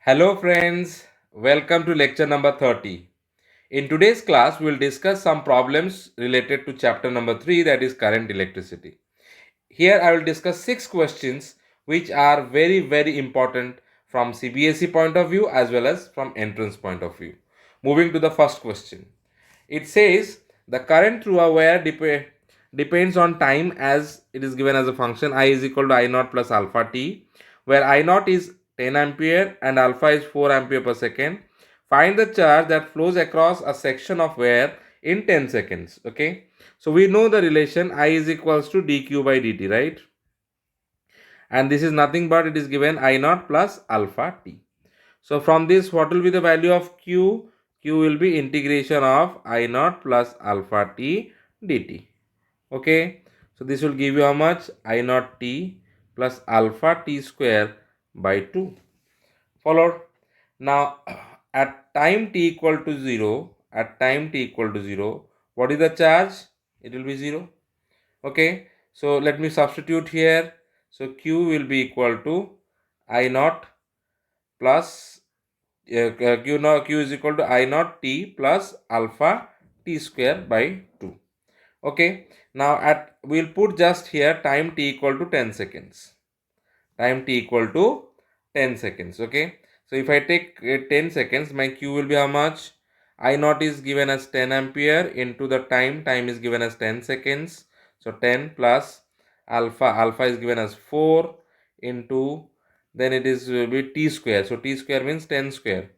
Hello friends, welcome to lecture number 30. In today's class, we will discuss some problems related to chapter number 3, that is current electricity. Here I will discuss 6 questions which are very important from CBSE point of view as well as from entrance point of view. Moving to the first question. It says the current through a wire depends on time as it is given as a function I is equal to I naught plus alpha t, where I naught is 10 ampere and alpha is 4 ampere per second. Find the charge that flows across a section of wire in 10 seconds. Okay, so we know the relation I is equals to dq by dt, right? And this is nothing but it is given I naught plus alpha t. So from this, what will be the value of q? Q will be integration of I naught plus alpha t dt. Okay, so this will give you how much? I naught t plus alpha t square by 2. Followed. Now at time t equal to 0, what is the charge? It will be 0. Okay, so let me substitute here. So q will be equal to I naught plus q is equal to I naught t plus alpha t square by 2. Okay, now we'll put just here time t equal to 10 seconds. Okay, so if I take 10 seconds, my q will be how much? I naught is given as 10 ampere into the time is given as 10 seconds. So 10 plus alpha is given as 4 into, then it is will be t square. So t square means 10 square.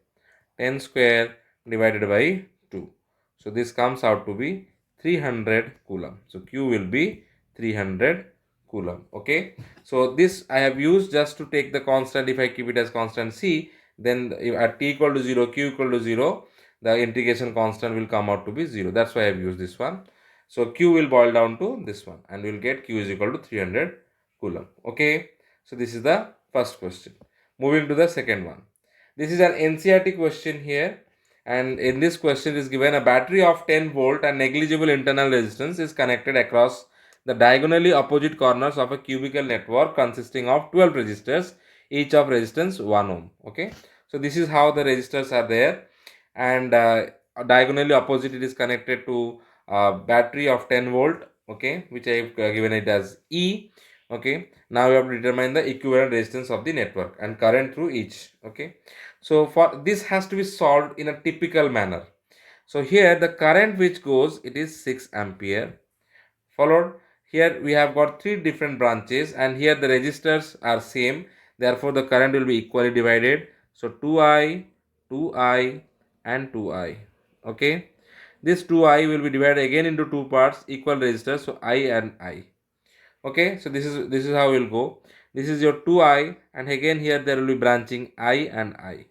10 square divided by 2. So this comes out to be 300 coulomb. So q will be 300 coulomb. Okay, so this I have used just to take the constant. If I keep it as constant c, then if at t equal to 0, q equal to 0, the integration constant will come out to be 0. That's why I have used this one. So q will boil down to this one and we will get q is equal to 300 coulomb. Okay, so this is the first question. Moving to the second one. This is an NCERT question here, and in this question is given a battery of 10 volt and negligible internal resistance is connected across the diagonally opposite corners of a cubical network consisting of 12 resistors, each of resistance 1 ohm. Okay, so this is how the resistors are there, and diagonally opposite it is connected to a battery of 10 volt. Okay, which I have given it as E. Okay, now we have to determine the equivalent resistance of the network and current through each. Okay, so for this has to be solved in a typical manner. So here the current which goes, it is 6 ampere. Followed, here we have got 3 different branches and here the resistors are same, therefore the current will be equally divided. So 2i, 2i and 2i. Okay, this 2i will be divided again into 2 parts, equal resistors, so I and I. Okay, so this is how it will go. This is your 2i and again here there will be branching I and I.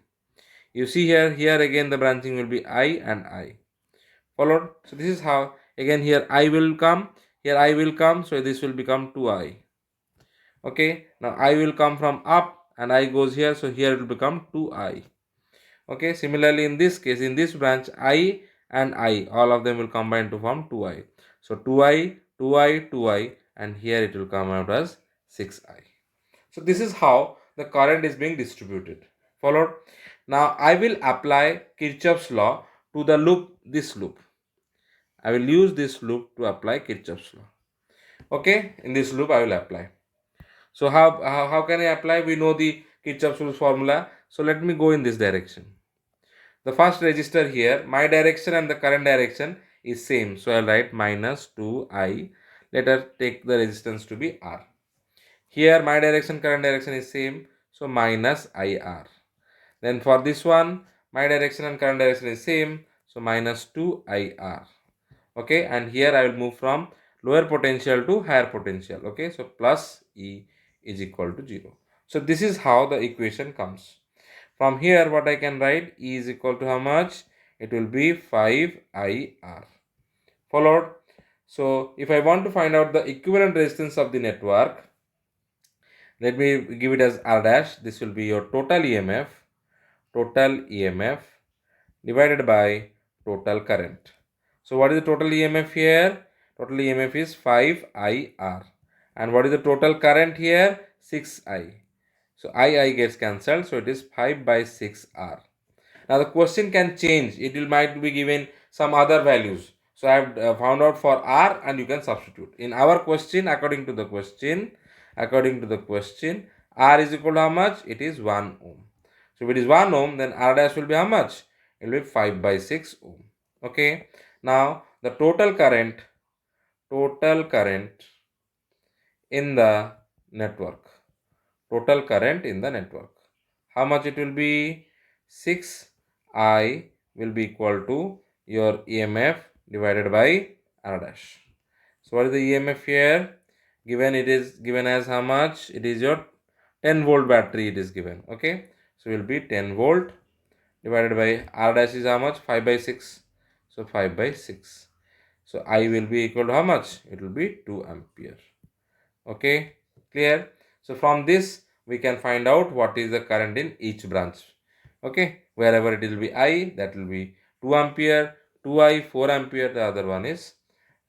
You see here again the branching will be I and I. Followed. So this is how, again here I will come, here I will come, so this will become 2i. Okay, now I will come from up and I goes here, so here it will become 2i. Okay, similarly in this case, in this branch I and I, all of them will combine to form 2i. So 2i, 2i, 2i, and here it will come out as 6i. So this is how the current is being distributed. Followed. Now I will apply Kirchhoff's law to the loop, this loop. I will use this loop to apply Kirchhoff's law. Okay, in this loop I will apply. So how can I apply? We know the Kirchhoff's formula. So let me go in this direction. The first resistor here, my direction and the current direction is same. So I'll write minus 2i. Let us take the resistance to be R. Here my direction, current direction is same. So minus IR. Then for this one, my direction and current direction is same. So minus 2IR. Okay, and here I will move from lower potential to higher potential. Okay, so plus E is equal to 0. So this is how the equation comes. From here what I can write, E is equal to how much? It will be 5IR. Followed. So if I want to find out the equivalent resistance of the network, let me give it as R dash. This will be your total EMF divided by total current. So what is the total EMF here? Total EMF is 5IR. And what is the total current here? 6I. So I gets cancelled. So it is 5 by 6 R. Now the question can change. It will might be given some other values. So I have found out for R and you can substitute. In our question, according to the question, R is equal to how much? It is 1 ohm. So if it is 1 ohm, then R dash will be how much? It will be 5 by 6 ohm. Okay. Now the total current in the network. Total current in the network. How much it will be? 6I will be equal to your EMF divided by R dash. So what is the EMF here? Given it is given as how much? It is your 10 volt battery it is given. Okay. So it will be 10 volt divided by R dash is how much? 5 by 6. So 5 by 6. So I will be equal to how much? It will be 2 ampere. Okay, clear? So from this we can find out what is the current in each branch. Okay, wherever it will be I, that will be 2 ampere, 2I, 4 ampere, the other one is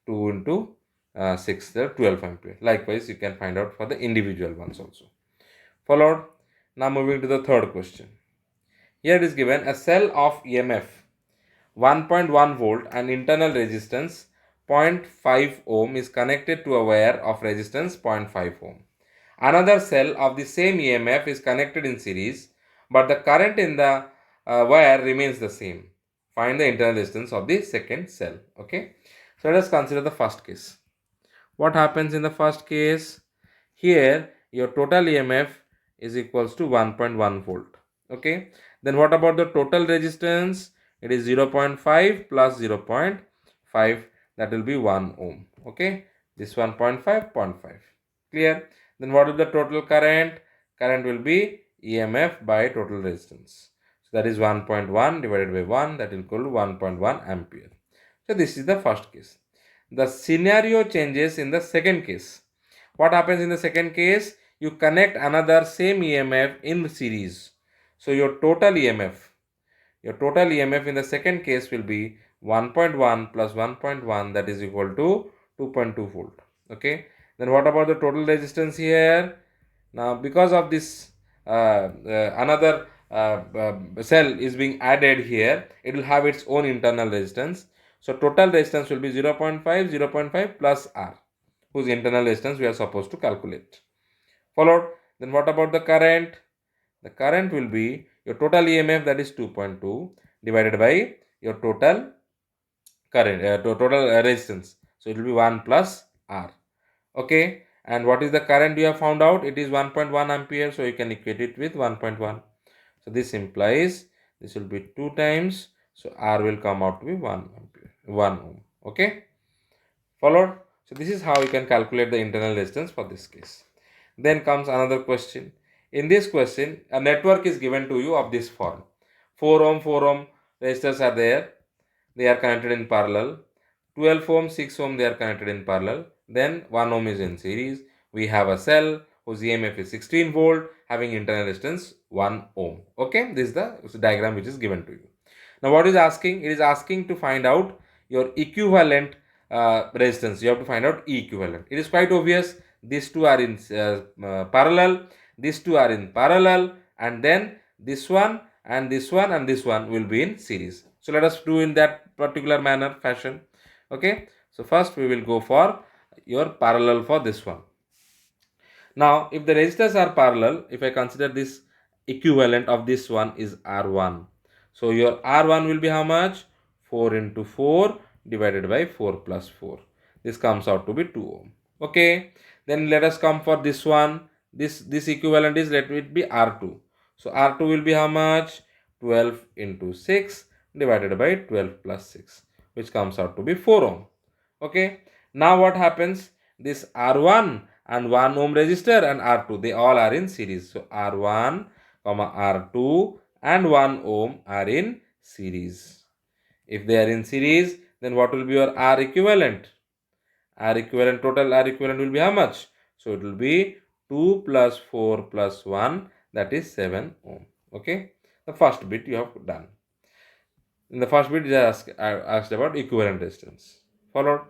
2 into 6, the 12 ampere. Likewise, you can find out for the individual ones also. Followed. Now moving to the third question. Here it is given a cell of EMF 1.1 volt and internal resistance 0.5 ohm is connected to a wire of resistance 0.5 ohm. Another cell of the same EMF is connected in series, but the current in the wire remains the same. Find the internal resistance of the second cell. Okay. So let us consider the first case. What happens in the first case? Here your total EMF is equals to 1.1 volt. Okay. Then what about the total resistance? It is 0.5 plus 0.5, that will be 1 ohm. Okay. This 1.5, 0.5. Clear? Then what is the total current? Current will be EMF by total resistance. So that is 1.1 divided by 1, that will equal to 1.1 ampere. So this is the first case. The scenario changes in the second case. What happens in the second case? You connect another same EMF in series. So your total EMF in the second case will be 1.1 plus 1.1, that is equal to 2.2 volt. Okay. Then what about the total resistance here? Now because of this another cell is being added here, it will have its own internal resistance. So total resistance will be 0.5 plus R, whose internal resistance we are supposed to calculate. Followed. Then what about the current? The current will be your total EMF, that is 2.2 divided by your total current, total resistance. So it will be 1 plus R. Okay. And what is the current you have found out? It is 1.1 ampere. So you can equate it with 1.1. So this implies this will be 2 times. So R will come out to be 1 ampere, 1 ohm. Okay. Followed? So this is how you can calculate the internal resistance for this case. Then comes another question. In this question, a network is given to you of this form. 4 ohm resistors are there. They are connected in parallel. 12 ohm, 6 ohm, they are connected in parallel. Then 1 ohm is in series. We have a cell whose EMF is 16 volt having internal resistance 1 ohm. Okay, this is the diagram which is given to you. Now what is asking? It is asking to find out your equivalent resistance. You have to find out E equivalent. It is quite obvious. These two are in parallel. These two are in parallel, and then this one and this one and this one will be in series. So let us do in that particular manner fashion. Okay. So first we will go for your parallel for this one. Now if the resistors are parallel, if I consider this equivalent of this one is R1. So your R1 will be how much? 4 into 4 divided by 4 plus 4. This comes out to be 2 ohm. Okay. Then let us come for this one. This equivalent is, let it be R2. So R2 will be how much? 12 into 6 divided by 12 plus 6, which comes out to be 4 ohm. Okay. Now what happens? This R1 and 1 ohm resistor and R2, they all are in series. So R1, R2 and 1 ohm are in series. If they are in series, then what will be your R equivalent? Total R equivalent will be how much? So it will be 2 plus 4 plus 1, that is 7 ohm. Okay. The first bit you have done. In the first bit, I asked about equivalent resistance. Followed.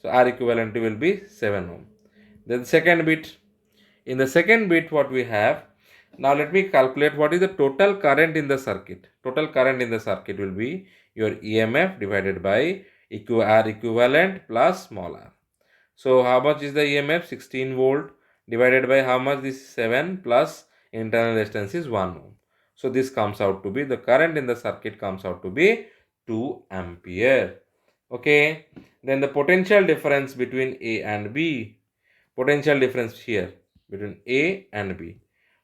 So R equivalent will be 7 ohm. Then second bit. In the second bit, what we have? Now let me calculate what is the total current in the circuit. Total current in the circuit will be your EMF divided by R equivalent plus small r. So how much is the EMF? 16 volt divided by how much? This 7 plus internal resistance is 1 ohm. So this comes out to be, the current in the circuit comes out to be 2 ampere. Okay. Then the potential difference between A and B. Potential difference here between A and B.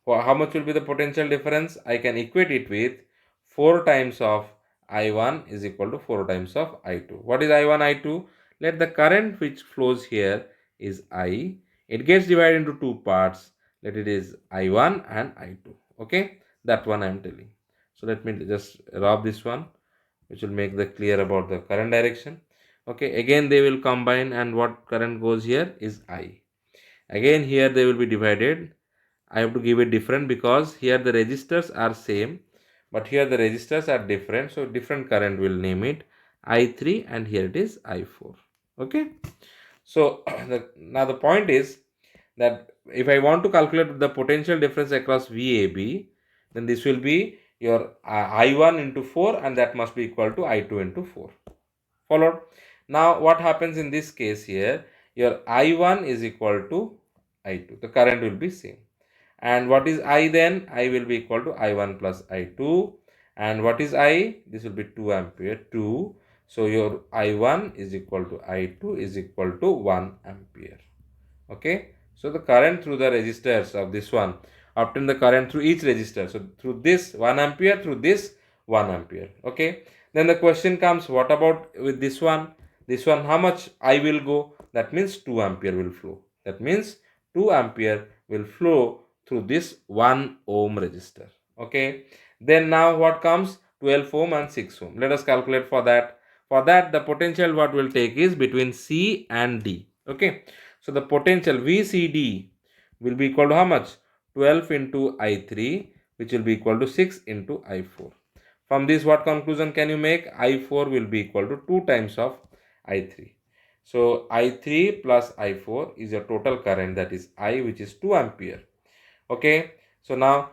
How much will be the potential difference? I can equate it with 4 times of I1 is equal to 4 times of I2. What is I1, I2? Let the current which flows here is I. It gets divided into two parts. Let it is I1 and I2. Okay, that one I am telling. So let me just rub this one, which will make the clear about the current direction. Okay, again they will combine, and what current goes here is I. Again here they will be divided. I have to give it different because here the resistors are same, but here the resistors are different, so different current will name it I3 and here it is I4. Okay, so now the point is that if I want to calculate the potential difference across VAB, then this will be your I1 into 4 and that must be equal to I2 into 4. Followed? Now what happens in this case here, your I1 is equal to I2, the current will be same. And what is I then? I will be equal to I1 plus I2. And what is I? This will be 2 ampere, 2. So your I1 is equal to I2 is equal to 1 ampere. Okay. So the current through the resistors of this one, obtain the current through each resistor. So through this 1 ampere, through this 1 ampere. Okay. Then the question comes, what about with this one? This one, how much I will go? That means 2 ampere will flow. That means 2 ampere will flow through this 1 ohm resistor. Okay. Then now what comes? 12 ohm and 6 ohm. Let us calculate for that. For that, the potential what will take is between C and D. Okay. So the potential VCD will be equal to how much? 12 into I3, which will be equal to 6 into I4. From this, what conclusion can you make? I4 will be equal to 2 times of I3. So I3 plus I4 is your total current, that is I, which is 2 ampere. Okay. So now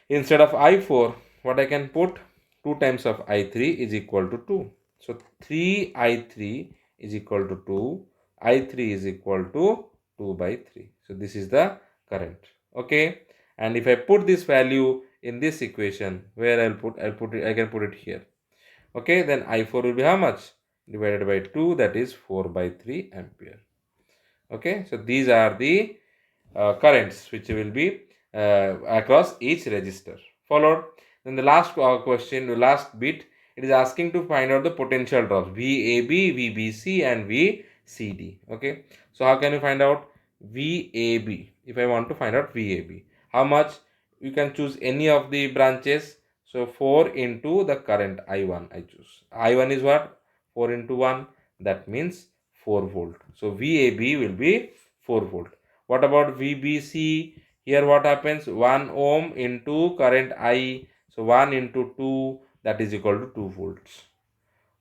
instead of I4, what I can put? 2 times of I3 is equal to 2. So 3I3 is equal to 2. I3 is equal to 2 by 3. So this is the current. Okay. And if I put this value in this equation, where I can put it here. Okay. Then I4 will be how much? Divided by 2, that is 4 by 3 ampere. Okay. So these are the currents which will be across each register. Followed. Then the last question, the last bit, it is asking to find out the potential drops VAB, VBC and VCD. Okay. So how can you find out VAB? If I want to find out VAB, how much? You can choose any of the branches. So 4 into the current I1 I choose. I1 is what? 4 into 1. That means 4 volt. So VAB will be 4 volt. What about VBC? Here what happens? 1 ohm into current I. So 1 into 2, that is equal to 2 volts.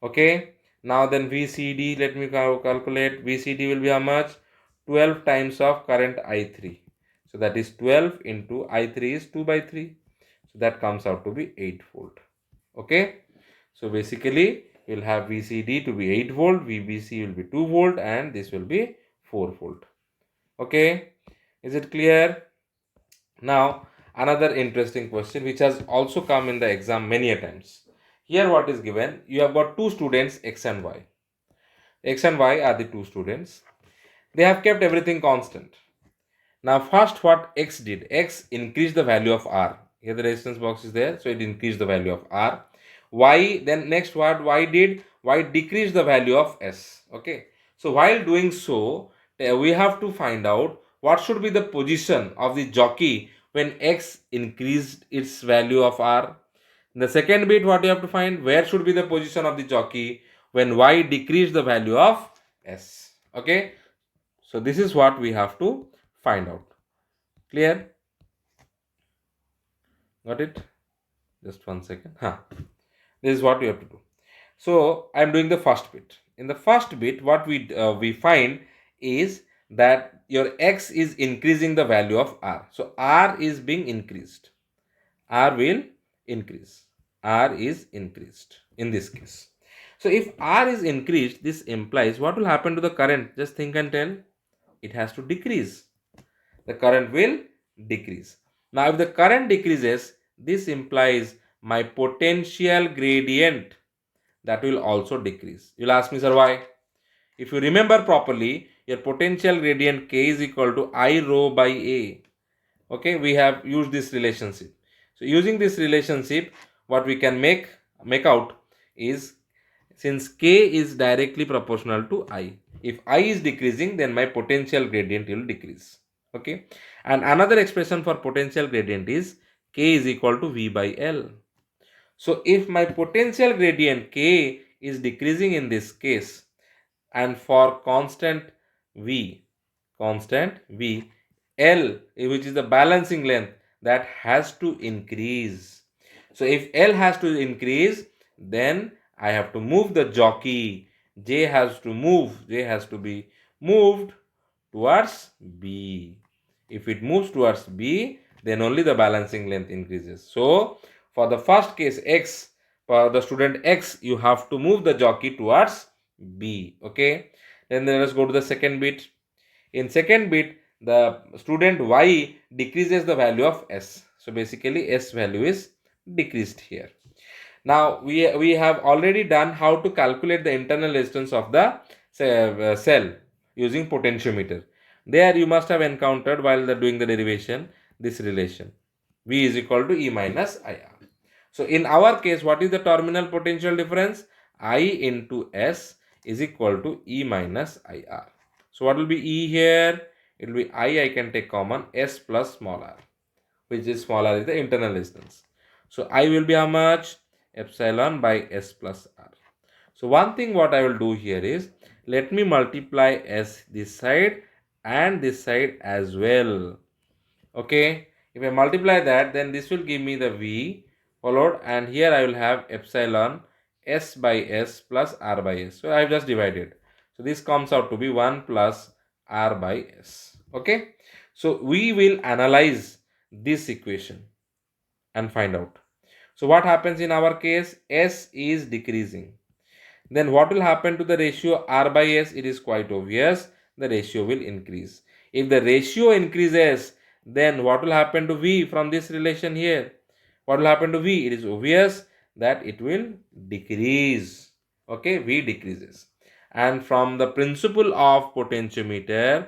Okay. Now then VCD, let me calculate. VCD will be how much? 12 times of current I3. So that is 12 into I3 is 2 by 3. So that comes out to be 8 volt. Okay. So basically we'll have VCD to be 8 volt, VBC will be 2 volt and this will be 4 volt. Okay. Is it clear? Now another interesting question which has also come in the exam many a times. Here what is given? You have got two students X and Y. X and Y are the two students. They have kept everything constant. Now first what X did? X increased the value of R. Here the resistance box is there, so it increased the value of R. Y, then next what Y did? Y decreased the value of S. Okay. So while doing so, we have to find out what should be the position of the jockey when X increased its value of R. In the second bit, what you have to find, where should be the position of the jockey when Y decreased the value of S. Okay. So this is what we have to find out. Clear? Got it? Just 1 second. This is what we have to do. So I am doing the first bit. In the first bit, what we find is that your X is increasing the value of R. So R is being increased. R will increase. R is increased in this case. So if R is increased, this implies what will happen to the current? Just think and tell. It has to decrease. The current will decrease. Now if the current decreases, this implies my potential gradient, that will also decrease. You'll ask me, sir, why? If you remember properly, your potential gradient K is equal to I rho by A. Okay, we have used this relationship. So using this relationship, what we can make out is, since K is directly proportional to I, if I is decreasing, then my potential gradient will decrease. Okay, and another expression for potential gradient is K is equal to V by L. So if my potential gradient K is decreasing in this case, and for constant V, L, which is the balancing length, that has to increase. So if L has to increase, then I have to move the jockey. J has to be moved towards B. If it moves towards B, then only the balancing length increases. So for the first case X, for the student X, you have to move the jockey towards B. Okay, then let us go to the second bit. In second bit, the student Y decreases the value of S. So basically S value is decreased here. Now we have already done how to calculate the internal resistance of the cell using potentiometer. There you must have encountered while doing the derivation this relation, V is equal to E minus IR. So in our case, what is the terminal potential difference? I into S is equal to E minus IR. So what will be E here? It will be I can take common, S plus small r, which is small r is the internal resistance. So I will be how much? Epsilon by S plus R. So one thing what I will do here is, let me multiply S this side and this side as well. Okay, if I multiply that, then this will give me the V followed, and here I will have epsilon S by S plus R by S. So I have just divided. So this comes out to be 1 plus R by S. Okay, so we will analyze this equation and find out. So what happens in our case? S is decreasing. Then what will happen to the ratio R by S? It is quite obvious. The ratio will increase. If the ratio increases, then what will happen to V from this relation here? What will happen to V? It is obvious that it will decrease. Okay, V decreases. And from the principle of potentiometer,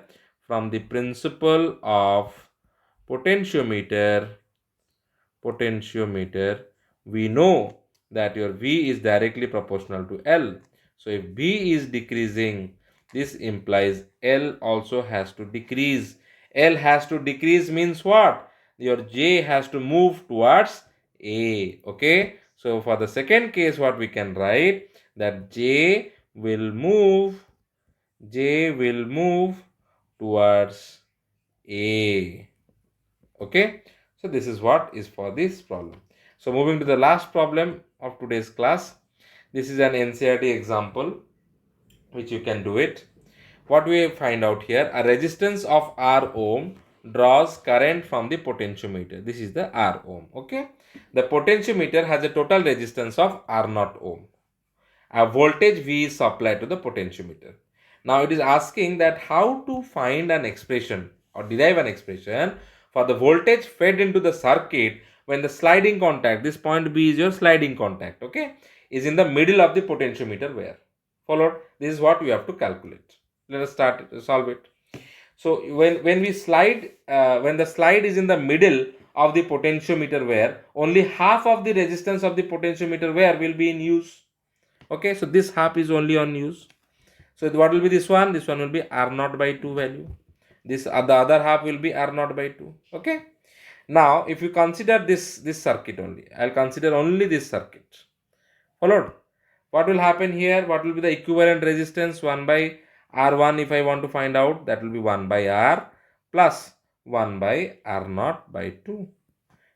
potentiometer, we know that your V is directly proportional to L. So if V is decreasing, this implies L also has to decrease. L has to decrease means what? Your J has to move towards A. Okay. So for the second case, what we can write, that J will move towards A. Okay, so this is what is for this problem. So moving to the last problem of today's class. This is an NCERT example which you can do it. What we find out here, a resistance of R ohm draws current from the potentiometer. This is the R ohm. Okay, the potentiometer has a total resistance of R naught ohm. A voltage V is supplied to the potentiometer. Now it is asking that how to find an expression or derive an expression for the voltage fed into the circuit when the sliding contact, this point B is your sliding contact, okay, is in the middle of the potentiometer wire. Followed? This is what we have to calculate. Let us start solve it. So when we slide, when the slide is in the middle of the potentiometer wire, only half of the resistance of the potentiometer wire will be in use. Okay, so this half is only on use. So what will be this one? This one will be R naught by 2 value. This the other half will be R naught by 2. Okay. Now if you consider this circuit only, I'll consider only this circuit. Followed? What will happen here? What will be the equivalent resistance? 1 by R1 if I want to find out, that will be 1 by R plus 1 by R naught by 2.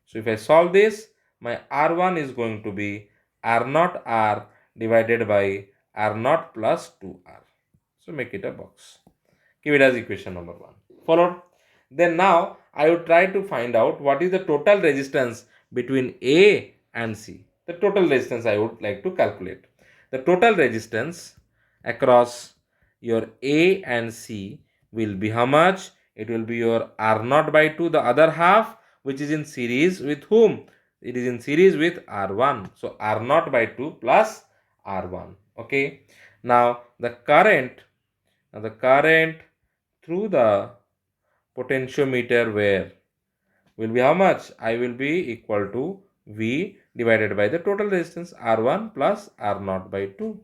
So if I solve this, my R1 is going to be R naught R divided by R naught plus 2R. So make it a box. Give it as equation number 1. Followed? Then now I would try to find out what is the total resistance between A and C. The total resistance I would like to calculate. The total resistance across your A and C will be how much? It will be your R naught by 2, the other half, which is in series with whom? It is in series with R1. So R naught by 2 plus R1. Okay. Now the current through the potentiometer where will be how much? I will be equal to V divided by the total resistance R1 plus R naught by 2.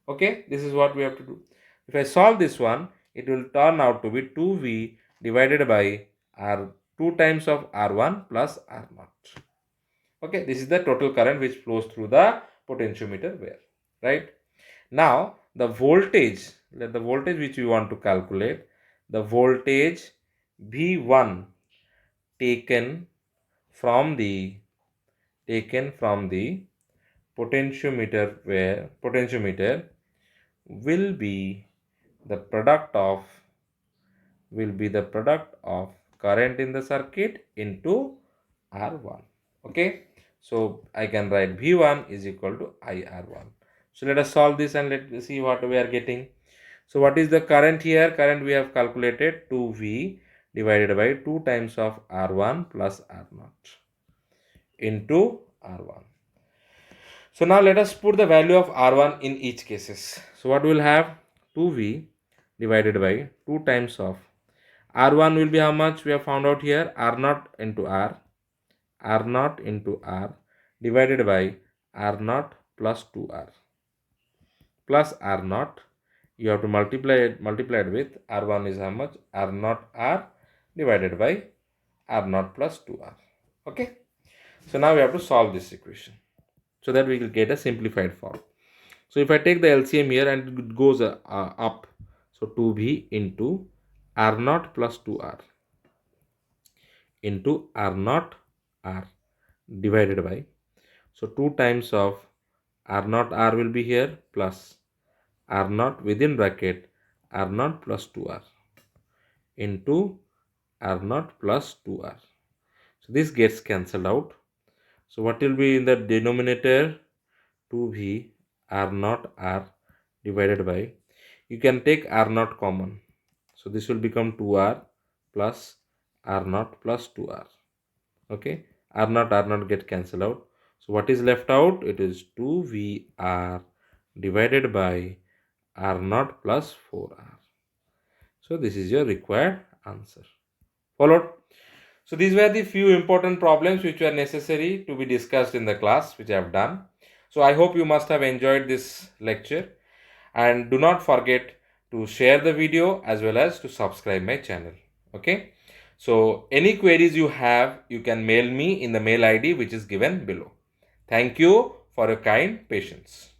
Okay, this is what we have to do. If I solve this one, it will turn out to be 2V divided by R 2 times of R1 plus R naught. Okay, this is the total current which flows through the potentiometer where, right? Now, the voltage which we want to calculate, the voltage V1 taken from the potentiometer will be the product of current in the circuit into R1. Okay, so I can write V1 is equal to IR1. So let us solve this and let's see what we are getting. So what is the current here? Current we have calculated 2V divided by 2 times of R1 plus R0 into R1. So now let us put the value of R1 in each cases. So what we will have? 2V divided by 2 times of R1 will be how much? We have found out here. R0 into R0 into R divided by R0 plus 2R plus R0. You have to multiply it with R1 is how much? R0 R divided by R0 plus 2R. Okay. So now we have to solve this equation so that we will get a simplified form. So if I take the LCM here and it goes up, so 2V into R0 plus 2R into R0 R divided by, so 2 times of R0 R will be here plus R0 within bracket R0 plus 2R into R0 plus 2R. So this gets cancelled out. So what will be in the denominator? 2V R0 R divided by, you can take R0 common. So this will become 2R plus R0 plus 2R. Okay, R0 get cancelled out. So what is left out? It is 2VR divided by R0 plus 4R. So this is your required answer. Followed? So these were the few important problems which were necessary to be discussed in the class which I have done. So I hope you must have enjoyed this lecture, and do not forget to share the video as well as to subscribe my channel. Okay. So any queries you have, you can mail me in the mail ID which is given below. Thank you for your kind patience.